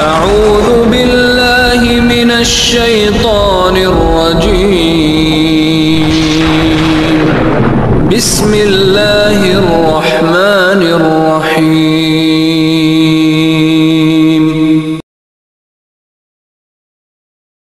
أعوذ بالله من الشيطان الرجيم بسم الله الرحمن الرحيم.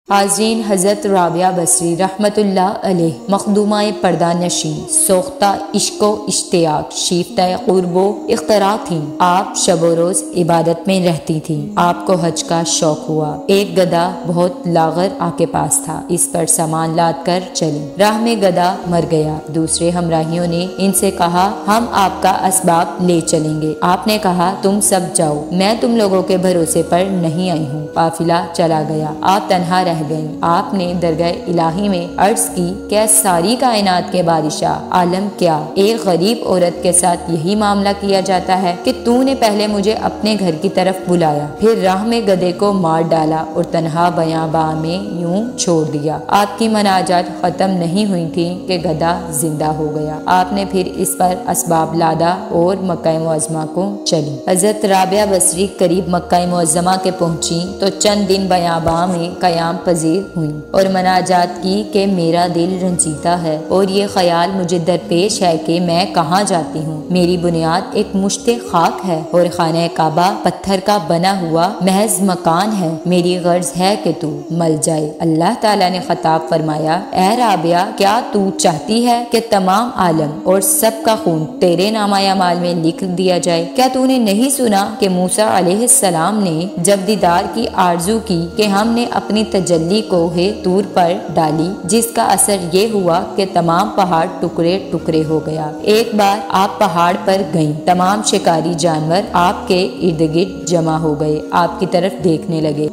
حاضرین، حضرت رابعہ بصری رحمت اللہ علیہ مخدومہ پردہ نشین، سوختہ عشق و اشتیاق، شیفتہ قرب و اختراع تھیں۔ آپ شب و روز عبادت میں رہتی تھیں۔ آپ کو حج کا شوق ہوا۔ ایک گدھا بہت لاغر آپ کے پاس تھا، اس پر سامان لاد کر چلی۔ راہ میں گدھا مر گیا۔ دوسرے ہمراہیوں نے ان سے کہا ہم آپ کا اسباب لے چلیں گے۔ آپ نے کہا تم سب جاؤ، میں تم لوگوں کے بھروسے پر نہیں آئی ہوں۔ قافلہ چلا گیا، آپ تنہا رہ گئیں۔ آپ نے درگاہ الہی میں عرض کی کہ ساری کائنات کے بادشاہ عالم کیا ایک غریب عورت کے ساتھ یہی معاملہ کیا جاتا ہے کہ تو نے پہلے مجھے اپنے گھر کی طرف بلایا، پھر راہ میں گدھے کو مار ڈالا اور تنہا بیاباں میں یوں چھوڑ دیا۔ آپ کی مناجات ختم نہیں ہوئی تھی کہ گدھا زندہ ہو گیا۔ آپ نے پھر اس پر اسباب لادا اور مکہ معظمہ کو چلی۔ حضرت رابعہ بصری قریب مکہ معظمہ کے پہنچی تو چند دن بیاباں میں قیام پذیر ہوئی اور مناجات کی کہ میرا دل رنجیدہ ہے اور یہ خیال مجھے درپیش ہے کہ میں کہاں جاتی ہوں۔ میری بنیاد ایک مشت خاک ہے اور خانہ کعبہ پتھر کا بنا ہوا محض مکان ہے۔ میری غرض ہے کہ تو مل جائے۔ اللہ تعالیٰ نے خطاب فرمایا، اے رابعہ، کیا تو چاہتی ہے کہ تمام عالم اور سب کا خون تیرے نامہ اعمال میں لکھ دیا جائے؟ کیا تو نے نہیں سنا کہ موسیٰ علیہ السلام نے جب دیدار کی آرزو کی کہ ہم نے اپنی تجلی کوہ طور پر ڈالی، جس کا اثر یہ ہوا کہ تمام پہاڑ ٹکڑے ٹکڑے ہو گیا۔ ایک بار آپ پہاڑ پر گئیں، تمام شکاری جانور آپ کے ارد گرد جمع ہو گئے، آپ کی طرف دیکھنے لگے۔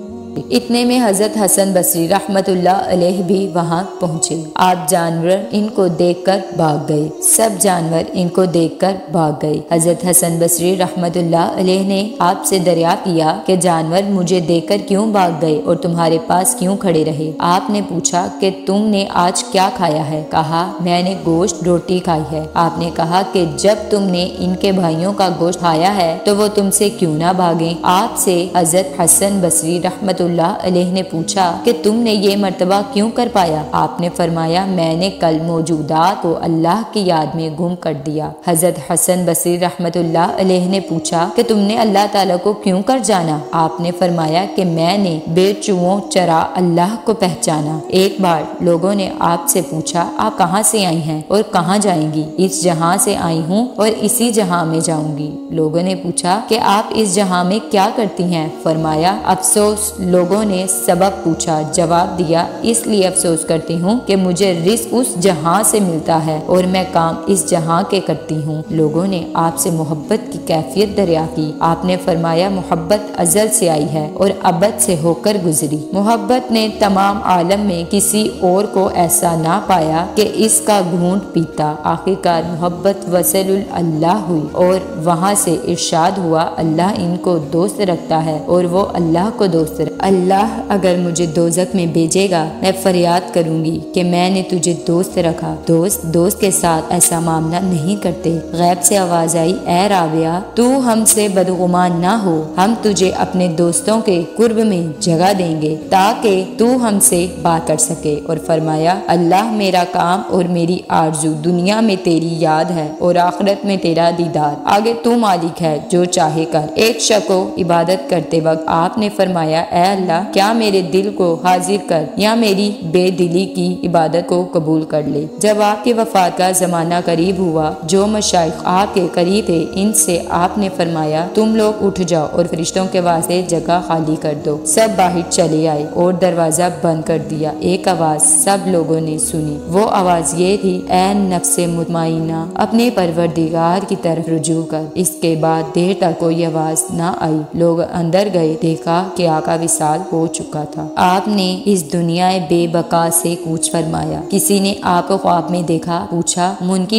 اتنے میں حضرت حسن بصری رحمت اللہ علیہ بھی وہاں پہنچے۔ آپ جانور ان کو دیکھ کر بھاگ گئے، سب جانور ان کو دیکھ کر بھاگ گئے۔ حضرت حسن بصری رحمت اللہ علیہ نے آپ سے دریافت کیا کہ جانور مجھے دیکھ کر کیوں بھاگ گئے اور تمہارے پاس کیوں کھڑے رہے؟ آپ نے پوچھا کہ تم نے آج کیا کھایا ہے؟ کہا میں نے گوشت روٹی کھائی ہے۔ آپ نے کہا کہ جب تم نے ان کے بھائیوں کا گوشت کھایا ہے تو وہ تم سے کیوں نہ بھاگیں؟ آپ سے حضرت حسن بصری رحمت اللہ علیہ نے پوچھا کہ تم نے یہ مرتبہ کیوں کر پایا؟ آپ نے فرمایا میں نے کل موجودات کو اللہ کی یاد میں گم کر دیا۔ حضرت حسن بصری رحمت اللہ علیہ نے پوچھا کہ تم نے اللہ تعالیٰ کو کیوں کر جانا؟ آپ نے فرمایا کہ میں نے بے چووں چرا اللہ کو پہچانا۔ ایک بار لوگوں نے آپ سے پوچھا آپ کہاں سے آئی ہیں اور کہاں جائیں گی؟ اس جہاں سے آئی ہوں اور اسی جہاں میں جاؤں گی۔ لوگوں نے پوچھا کہ آپ اس جہاں میں کیا کرتی ہیں؟ فرمایا افسوس۔ لوگوں نے سبب پوچھا، جواب دیا اس لیے افسوس کرتی ہوں کہ مجھے رزق اس جہاں سے ملتا ہے اور میں کام اس جہاں کے کرتی ہوں۔ لوگوں نے آپ سے محبت کی کیفیت دریافت کی۔ آپ نے فرمایا محبت ازل سے آئی ہے اور ابد سے ہو کر گزری۔ محبت نے تمام عالم میں کسی اور کو ایسا نہ پایا کہ اس کا گھونٹ پیتا۔ آخرکار محبت وصل اللہ ہوئی اور وہاں سے ارشاد ہوا اللہ ان کو دوست رکھتا ہے اور وہ اللہ کو دوست رکھتا ہے۔ اللہ اگر مجھے دوزخ میں بھیجے گا میں فریاد کروں گی کہ میں نے تجھے دوست رکھا۔ دوست کے ساتھ ایسا معاملہ نہیں کرتے۔ غیب سے آواز آئی اے رابعہ تو ہم سے بدگمان نہ ہو، ہم تجھے اپنے دوستوں کے قرب میں جگہ دیں گے تاکہ تو ہم سے بات کر سکے۔ اور فرمایا اللہ میرا کام اور میری آرزو دنیا میں تیری یاد ہے اور آخرت میں تیرا دیدار، آگے تو مالک ہے جو چاہے کر۔ ایک شخص کو عبادت کرتے وقت آپ نے فرمایا اے اللہ کیا میرے دل کو حاضر کر یا میری بے دلی کی عبادت کو قبول کر لے۔ جب آپ کی وفات کا زمانہ قریب ہوا جو مشائخ آپ کے قریب تھے ان سے آپ نے فرمایا تم لوگ اٹھ جاؤ اور فرشتوں کے واسطے جگہ خالی کر دو۔ سب باہر چلے آئے اور دروازہ بند کر دیا۔ ایک آواز سب لوگوں نے سنی، وہ آواز یہ تھی اے نفس مطمئنہ اپنے پروردگار کی طرف رجوع کر۔ اس کے بعد دیر تک کوئی آواز نہ آئی۔ لوگ اندر گئے، دیکھا کہ آقا وصال سال ہو چکا تھا۔ آپ نے اس دنیا بے بقا سے کوچ فرمایا۔ کسی نے آپ کو خواب میں دیکھا، پوچھا منکر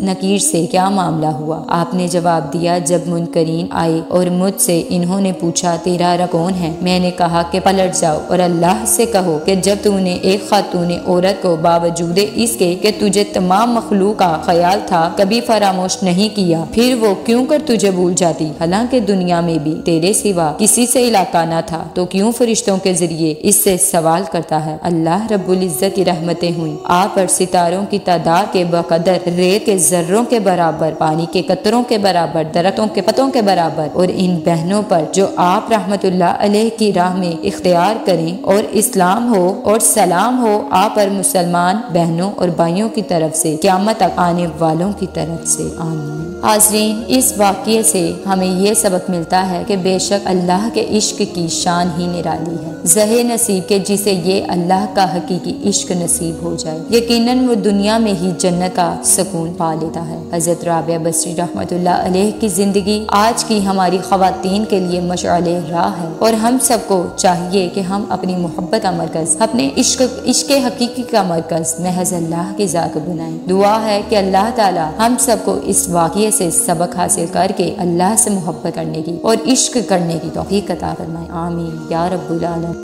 نکیر سے کیا معاملہ ہوا؟ آپ نے جواب دیا جب منکرین آئے اور مجھ سے انہوں نے پوچھا تیرا رب کون ہے، میں نے کہا کہ پلٹ جاؤ اور اللہ سے کہو کہ جب تو نے ایک خاتون عورت کو باوجود اس کے کہ تجھے تمام مخلوق کا خیال تھا کبھی فراموش نہیں کیا، پھر وہ کیوں کر تجھے بھول جاتی، حالانکہ دنیا میں بھی تیرے سوا کسی سے علاقہ نہ تھا، تو کیوں فرشتوں کے ذریعے اس سے سوال کرتا ہے؟ اللہ رب العزت کی رحمتیں ہوئیں آپ پر ستاروں کی تعداد کے بقدر، ریت کے ذروں کے برابر، پانی کے قطروں کے برابر، درختوں کے پتوں کے برابر، اور ان بہنوں پر جو آپ رحمت اللہ علیہ کی راہ میں اختیار کریں، اور اسلام ہو اور سلام ہو آپ پر مسلمان بہنوں اور بھائیوں کی طرف سے، قیامت تک آنے والوں کی طرف سے، آمین۔ حاضرین، اس واقعے سے ہمیں یہ سبق ملتا ہے کہ بے شک اللہ کے عشق کی شان ہی نرالی ہے۔ زہے نصیب کے جسے یہ اللہ کا حقیقی عشق نصیب ہو جائے، یقیناً وہ دنیا میں ہی جنت کا سکون پا لیتا ہے۔ حضرت رابعہ بصری رحمت اللہ علیہ کی زندگی آج کی ہماری خواتین کے لیے مشعل راہ ہے، اور ہم سب کو چاہیے کہ ہم اپنی محبت کا مرکز، اپنے عشق حقیقی کا مرکز محض اللہ کی ذات بنائیں۔ دعا ہے کہ اللہ تعالی ہم سب کو اس واقعے سے سبق حاصل کر کے اللہ سے محبت کرنے کی اور عشق کرنے کی توفیق عطا فرمائے، آمین یا رب العالمین۔